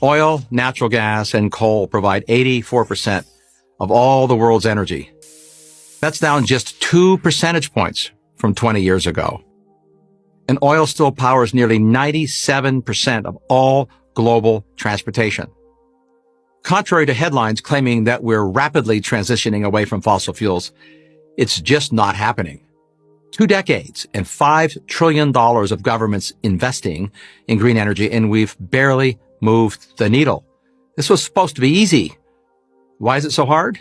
Oil, natural gas, and coal provide 84% of all the world's energy. That's down just 2 percentage points from 20 years ago. And oil still powers nearly 97% of all global transportation. Contrary to headlines claiming that we're rapidly transitioning away from fossil fuels, it's just not happening. 2 decades and $5 trillion of governments investing in green energy, and we've barely moved the needle. This was supposed to be easy. Why is it so hard?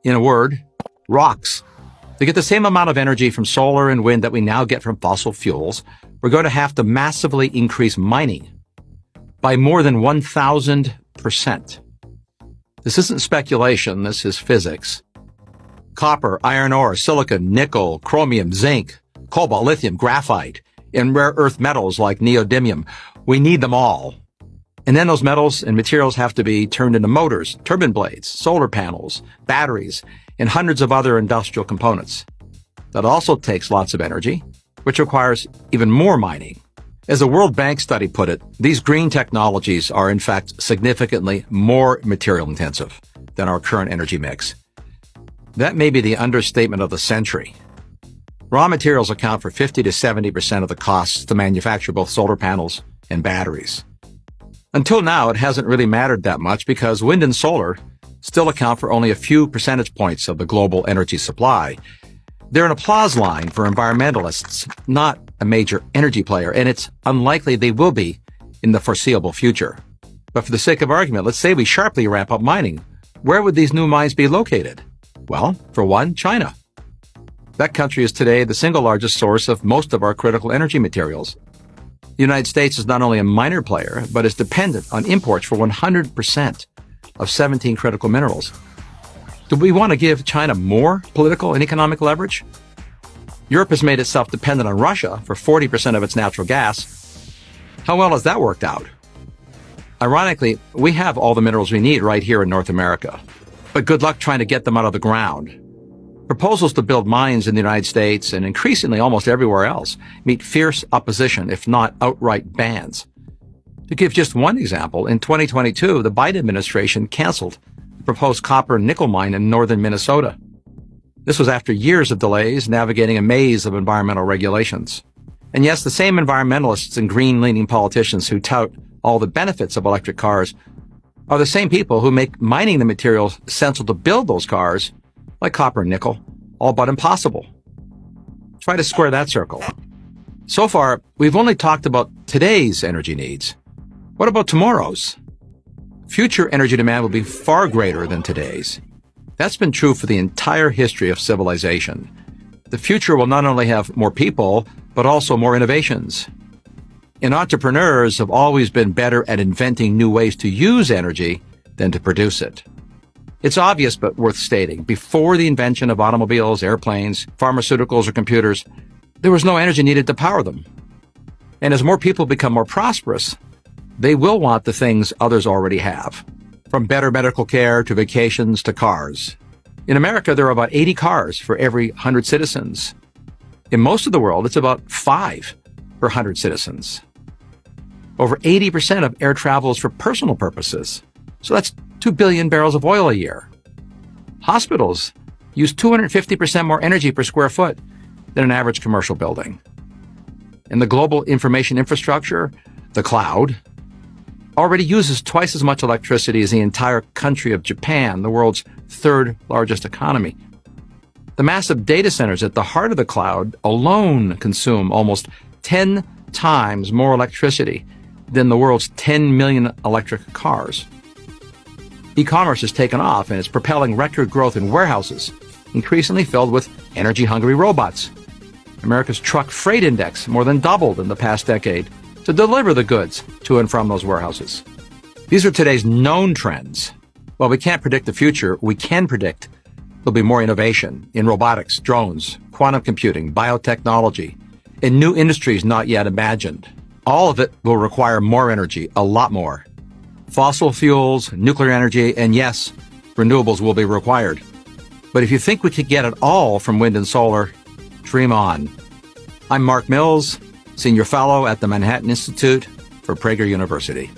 In a word, rocks. To get the same amount of energy from solar and wind that we now get from fossil fuels, we're going to have to massively increase mining by more than 1,000%. This isn't speculation, this is physics. Copper, iron ore, silicon, nickel, chromium, zinc, cobalt, lithium, graphite, and rare earth metals like neodymium. We need them all. And then those metals and materials have to be turned into motors, turbine blades, solar panels, batteries, and hundreds of other industrial components. That also takes lots of energy, which requires even more mining. As the World Bank study put it, these green technologies are in fact significantly more material intensive than our current energy mix. That may be the understatement of the century. Raw materials account for 50 to 70% of the costs to manufacture both solar panels and batteries. Until now, it hasn't really mattered that much because wind and solar still account for only a few percentage points of the global energy supply. They're an applause line for environmentalists, not a major energy player, and it's unlikely they will be in the foreseeable future. But for the sake of argument, let's say we sharply ramp up mining. Where would these new mines be located? Well, for one, China. That country is today the single largest source of most of our critical energy materials. The United States is not only a minor player, but is dependent on imports for 100% of 17 critical minerals. Do we want to give China more political and economic leverage? Europe has made itself dependent on Russia for 40% of its natural gas. How well has that worked out? Ironically, we have all the minerals we need right here in North America. But good luck trying to get them out of the ground. Proposals to build mines in the United States and increasingly almost everywhere else meet fierce opposition, if not outright bans. To give just one example, in 2022, the Biden administration canceled the proposed copper and nickel mine in northern Minnesota. This was after years of delays navigating a maze of environmental regulations. And yes, the same environmentalists and green-leaning politicians who tout all the benefits of electric cars are the same people who make mining the materials essential to build those cars, like copper and nickel, all but impossible. Try to square that circle. So far, we've only talked about today's energy needs. What about tomorrow's? Future energy demand will be far greater than today's. That's been true for the entire history of civilization. The future will not only have more people, but also more innovations. And entrepreneurs have always been better at inventing new ways to use energy than to produce it. It's obvious but worth stating. Before the invention of automobiles, airplanes, pharmaceuticals, or computers, there was no energy needed to power them. And as more people become more prosperous, they will want the things others already have, from better medical care to vacations to cars. In America, there are about 80 cars for every 100 citizens. In most of the world, it's about 5 per 100 citizens. Over 80% of air travel is for personal purposes. So that's 2 billion barrels of oil a year. Hospitals use 250% more energy per square foot than an average commercial building. And the global information infrastructure, the cloud, already uses twice as much electricity as the entire country of Japan, the world's third largest economy. The massive data centers at the heart of the cloud alone consume almost 10 times more electricity than the world's 10 million electric cars. E-commerce has taken off and is propelling record growth in warehouses, increasingly filled with energy-hungry robots. America's truck freight index more than doubled in the past decade to deliver the goods to and from those warehouses. These are today's known trends. While we can't predict the future, we can predict there'll be more innovation in robotics, drones, quantum computing, biotechnology, and new industries not yet imagined. All of it will require more energy, a lot more. Fossil fuels, nuclear energy, and yes, renewables will be required. But if you think we could get it all from wind and solar, dream on. I'm Mark Mills, Senior Fellow at the Manhattan Institute for Prager University.